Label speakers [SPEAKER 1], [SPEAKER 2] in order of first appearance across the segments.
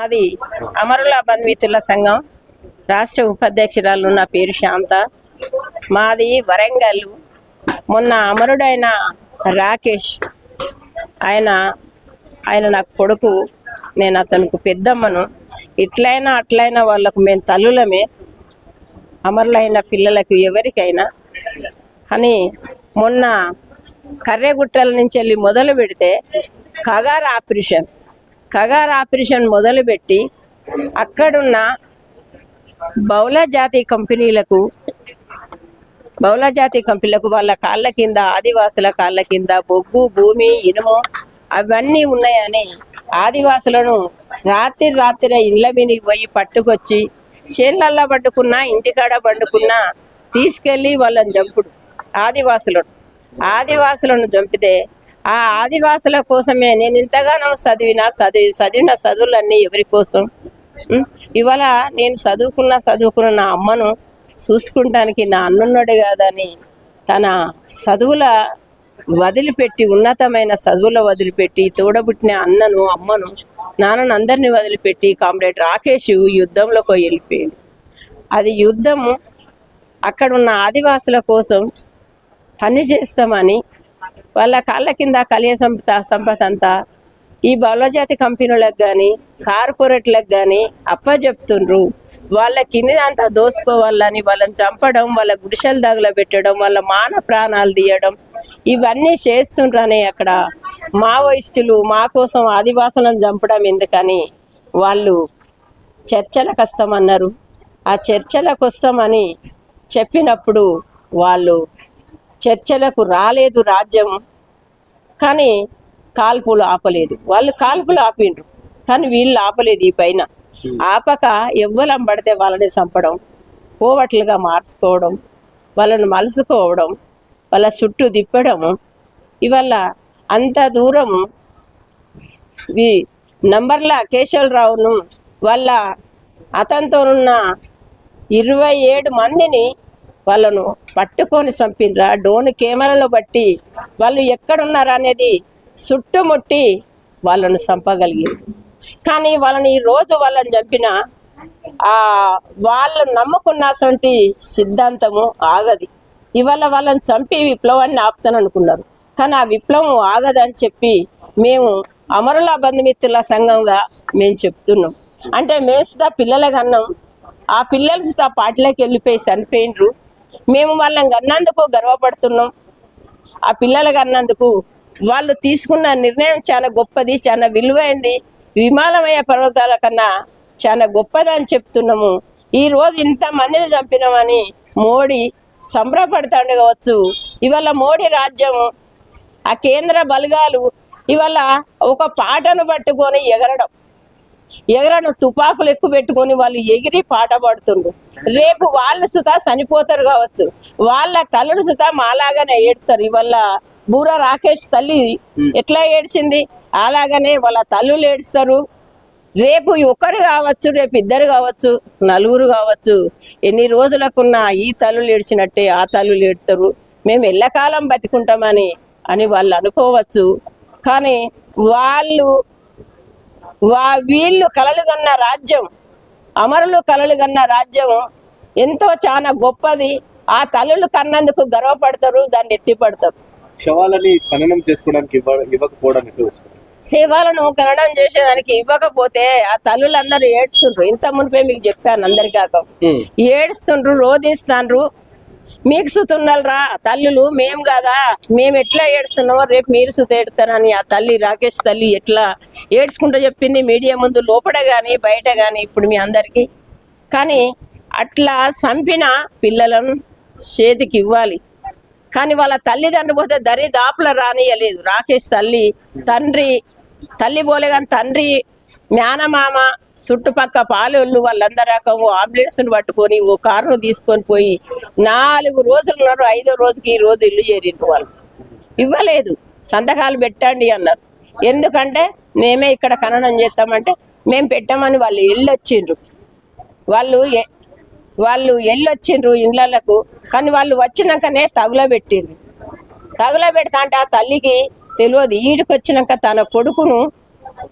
[SPEAKER 1] అది అమరుల బంధుమిత్రుల సంఘం రాష్ట్ర ఉపాధ్యక్షురాలు. నా పేరు శాంత. మాది వరంగల్. మొన్న అమరుడైన రాకేష్ ఆయన నాకు కొడుకు. నేను అతనికి పెద్దమ్మను. ఇట్లయినా అట్లయినా వాళ్ళకు మేము తల్లులమే, అమరులైన పిల్లలకు ఎవరికైనా అని మొన్న కర్రెగుట్టల నుంచి వెళ్ళి మొదలు పెడితే కగార్ ఆపరేషన్ మొదలుపెట్టి అక్కడున్న బహుళ జాతి కంపెనీలకు వాళ్ళ కాళ్ళ కింద, ఆదివాసుల కాళ్ళ కింద బొగ్గు, భూమి, ఇనుము అవన్నీ ఉన్నాయని ఆదివాసులను రాత్రి ఇండ్ల మీనికి పోయి పట్టుకొచ్చి చేళ్ళల్లో పట్టుకున్నా, ఇంటికాడ పండుకున్నా తీసుకెళ్ళి వాళ్ళని చంపుడు. ఆదివాసులను చంపితే ఆ ఆదివాసుల కోసమే నేను ఇంతగానో చదివిన చదువులన్నీ ఎవరి కోసం? ఇవాళ నేను చదువుకున్న నా అమ్మను చూసుకుంటానికి నా అన్నున్నాడు కాదని తన చదువుల వదిలిపెట్టి, ఉన్నతమైన చదువుల వదిలిపెట్టి, తోడబుట్టిన అన్నను, అమ్మను, నాన్నను అందరినీ వదిలిపెట్టి కామ్రేడ్ రాకేష్ యుద్ధంలోకి వెళ్ళిపోయాడు. అది యుద్ధము. అక్కడున్న ఆదివాసుల కోసం పని చేస్తామని వాళ్ళ కాళ్ళ కింద కలియ సంపద అంతా ఈ బహుళజాతి కంపెనీలకు కానీ, కార్పొరేట్లకు కానీ అప్పచెప్తుండ్రు. వాళ్ళ కిందంతా దోసుకోవాలని వాళ్ళని చంపడం, వాళ్ళ గుడిసెలు తగలబెట్టడం, వాళ్ళ మాన ప్రాణాలు తీయడం ఇవన్నీ చేస్తుండ్రనే అక్కడ మావోయిస్టులు మా కోసం ఆదివాసులను చంపడం ఎందుకని వాళ్ళు చర్చలకు వస్తామన్నారు. ఆ చర్చలకు వస్తామని చెప్పినప్పుడు వాళ్ళు చర్చలకు రాలేదు రాజ్యం. కానీ కాల్పులు ఆపలేదు. వాళ్ళు కాల్పులు ఆపిండ్రు కానీ వీళ్ళు ఆపలేదు. ఈ పైన ఆపక ఎవ్వలం పడితే వాళ్ళని చంపడం, కోవట్లుగా మార్చుకోవడం, వాళ్ళని మలుసుకోవడం, వాళ్ళ చుట్టూ తిప్పడము. ఇవల్ల అంత దూరము నంబర్ల కేశవరావును వాళ్ళ అతనితోనున్న 27 మందిని వాళ్ళను పట్టుకొని చంపిండ్రా. డ్రోన్ కెమెరాలో బట్టి వాళ్ళు ఎక్కడున్నారా అనేది చుట్టుముట్టి వాళ్ళను చంపగలిగింది. కానీ వాళ్ళని ఈరోజు వాళ్ళని చంపిన వాళ్ళు నమ్ముకున్నటువంటి సిద్ధాంతము ఆగది. ఇవాళ వాళ్ళని చంపి విప్లవాన్ని ఆపుతాననుకున్నారు. కానీ ఆ విప్లవం ఆగదని చెప్పి మేము అమరుల బంధుమిత్రుల సంఘంగా మేము చెప్తున్నాం. అంటే మేము సుతా పిల్లలకు అన్నాం, ఆ పిల్లలు సుతా పార్టీలోకి వెళ్ళిపోయి చనిపోయినరు. మేము వాళ్ళని కన్నందుకు గర్వపడుతున్నాం. ఆ పిల్లలకు అన్నందుకు వాళ్ళు తీసుకున్న నిర్ణయం చాలా గొప్పది, చాలా విలువైంది, విమానమయ పర్వతాల కన్నా చాలా గొప్పది అని చెప్తున్నాము. ఈరోజు ఇంతమందిని చంపినామని మోడీ సంబరపడతాడు కావచ్చు. ఇవాళ మోడీ రాజ్యము, ఆ కేంద్ర బలగాలు ఇవాళ ఒక పాటను పట్టుకొని ఎగరడం తుపాకులు ఎక్కువ పెట్టుకొని వాళ్ళు ఎగిరి పాట పాడుతుండ్రు. రేపు వాళ్ళు సుతా చనిపోతారు కావచ్చు, వాళ్ళ తల్లుడు సుతా మాలాగానే ఏడుతారు. ఇవాళ బూర రాకేష్ తల్లి ఎట్లా ఏడ్చింది అలాగనే వాళ్ళ తల్లులు ఏడుస్తారు. రేపు ఒకరు కావచ్చు, రేపు ఇద్దరు కావచ్చు, నలుగురు కావచ్చు. ఎన్ని రోజులకున్న ఈ తల్లులు ఏడ్చినట్టే ఆ తల్లులు ఏడుతారు. మేము ఎల్లకాలం బతికుంటామని వాళ్ళు అనుకోవచ్చు. కానీ వీళ్ళు కలలు కన్న రాజ్యం, అమరులు కలలు కన్న రాజ్యం ఎంతో చాలా గొప్పది. ఆ తల్లులు కన్నందుకు గర్వపడతారు, దాన్ని ఎత్తిపడతారు.
[SPEAKER 2] శవాలని ఖననం చేసుకోవడానికి ఇవ్వకపోవడానికి
[SPEAKER 1] శవాలను ఖననం చేసేదానికి ఇవ్వకపోతే ఆ తల్లులందరూ ఏడుస్తుండ్రు. ఇంత మునిపే మీకు చెప్పాను అందరికాక, ఏడుస్తుండ్రు, రోధిస్తాండ్రు. మీకు సుతున్నారా తల్లులు, మేము కదా, మేము ఎట్లా ఏడుస్తున్నామో రేపు మీరు సుత ఏడుతారని ఆ తల్లి రాకేష్ తల్లి ఎట్లా ఏడ్చుకుంటూ చెప్పింది మీడియా ముందు, లోపల కానీ బయట కానీ ఇప్పుడు మీ అందరికీ. కానీ అట్లా చంపిన పిల్లలను చేతికి ఇవ్వాలి. కానీ వాళ్ళ తల్లిదండ్రులు పోతే దరిదాపుల రానియలేదు. రాకేష్ తల్లి పోలే కానీ తండ్రి, మేనమామ, చుట్టుపక్క పాలోళ్ళు వాళ్ళందరూ అంబులెన్స్ను పట్టుకొని ఓ కారును తీసుకొని పోయి 4 రోజులు ఉన్నారు. 5వ రోజుకి ఈ రోజు ఇల్లు చేరిండ్రు. వాళ్ళు ఇవ్వలేదు. సంతకాలు పెట్టండి అన్నారు. ఎందుకంటే మేమే ఇక్కడ ఖననం చేస్తామంటే మేము పెట్టామని వాళ్ళు వెళ్ళొచ్చిండ్రు. వాళ్ళు వెళ్ళొచ్చిండ్రు ఇండ్లకు. కానీ వాళ్ళు వచ్చినాకనే తగులబెట్టిండ్రు. తగులబెడతా అంటే ఆ తల్లికి తెలియదు. ఈడికి వచ్చినాక తన కొడుకును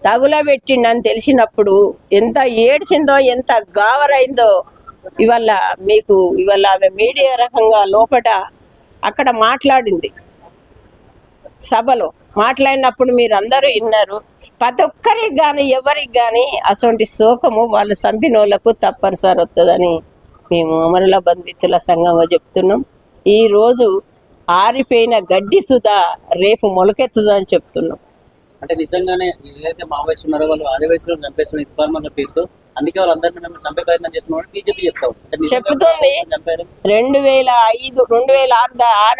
[SPEAKER 1] తగులబెట్టిండని తెలిసినప్పుడు ఎంత ఏడ్చిందో ఎంత గావరైందో ఇవాళ మీకు ఇవాళ ఆమె మీడియా రకంగా లోపట అక్కడ మాట్లాడింది సభలో మాట్లాడినప్పుడు మీరు అందరూ విన్నారు. ప్రతి ఒక్కరికి కానీ ఎవరికి కానీ అటువంటి శోకము వాళ్ళు చంపినోళ్లకు తప్పనిసరి వస్తుందని మేము అమరుల బంధుమిత్రుల సంఘంగా చెప్తున్నాం. ఈరోజు ఆరిపోయిన గడ్డి సుధా రేపు మొలకెత్తుదని చెప్తున్నాం.
[SPEAKER 3] అంటే నిజంగానే ఏదైతే మావోయిస్ట్ ఉన్నారో వాళ్ళు ఆది వయసులో చంపేస్తున్న ఇన్ఫార్మర్ల పేరుతో అందుకే వాళ్ళందరినీ మేము చంపే ప్రయత్నం చేస్తున్నాం బీజేపీ చెప్తా ఉంది.
[SPEAKER 1] చెప్తుంది 2006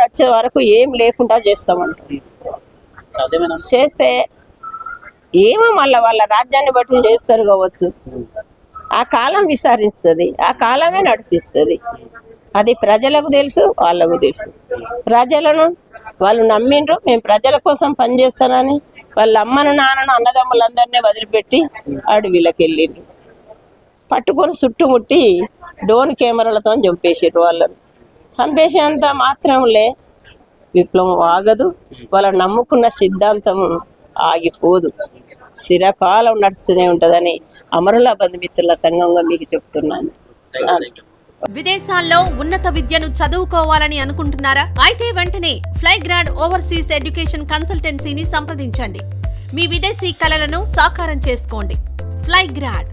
[SPEAKER 1] వచ్చే వరకు ఏం లేకుండా చేస్తామంటారు.
[SPEAKER 3] సాధ్యమేనా?
[SPEAKER 1] చేస్తే ఏమో మళ్ళీ వాళ్ళ రాజ్యాన్ని బట్టి చేస్తారు కావచ్చు. ఆ కాలం విచారిస్తుంది, ఆ కాలమే నడిపిస్తుంది. అది ప్రజలకు తెలుసు, వాళ్ళకు తెలుసు. ప్రజలను వాళ్ళు నమ్మిండ్రు, మేము ప్రజల కోసం పనిచేస్తానని. వాళ్ళ అమ్మను నాన్నను అన్నదమ్ములందరినీ వదిలిపెట్టి అడవిలోకి వెళ్ళిండ్రు. పట్టుకొని చుట్టుముట్టి డ్రోన్ కెమెరాలతో చంపేసారు. వాళ్ళని చంపేసేంత మాత్రంలే విప్లవం ఆగదు. వాళ్ళు నమ్ముకున్న సిద్ధాంతం ఆగిపోదు, చిరకాలం నడుస్తూనే ఉంటుందని అమరుల బంధుమిత్రుల సంఘంగా మీకు చెప్తున్నాను.
[SPEAKER 4] విదేశాల్లో ఉన్నత విద్యను చదువుకోవాలని అనుకుంటున్నారా? అయితే వెంటనే ఫ్లైగ్రాడ్ ఓవర్సీస్ ఎడ్యుకేషన్ కన్సల్టెన్సీని సంప్రదించండి. మీ విదేశీ కలలను సాకారం చేసుకోండి. ఫ్లైగ్రాడ్